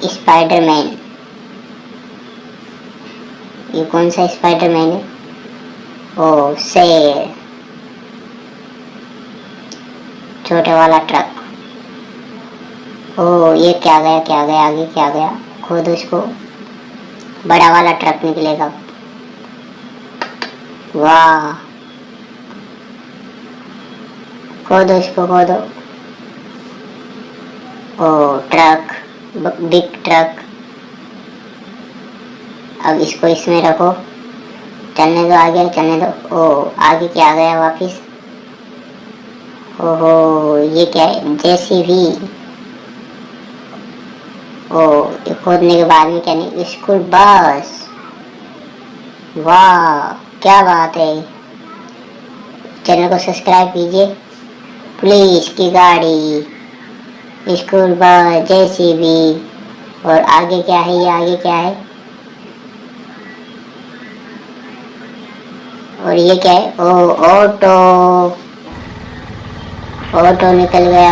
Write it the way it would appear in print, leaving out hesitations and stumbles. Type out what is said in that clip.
Spiderman. ये कौन सा स्पाइडरमैन है? ओ शेर। छोटे वाला ट्रक। ओ ये क्या गया, क्या गया आगे, क्या गया? खोदो इसको, बड़ा वाला ट्रक निकलेगा। वाह, खोदो इसको, खोदो। ओ ट्रक, बिग ट्रक। अब इसको इसमें रखो, चलने दो आगे, चलने दो। ओ आगे क्या गया वापिस? ओहो ये क्या है? जेसीबी। ओ ये खोदने के बाद में क्या नहीं? School bus. वाह क्या बात है। चैनल को सब्सक्राइब कीजिए। पुलिस की गाड़ी, स्कूल बस, जेसीबी। और आगे क्या है? ये आगे क्या है? और ये क्या है? ओ ऑटो। ऑटो निकल गया।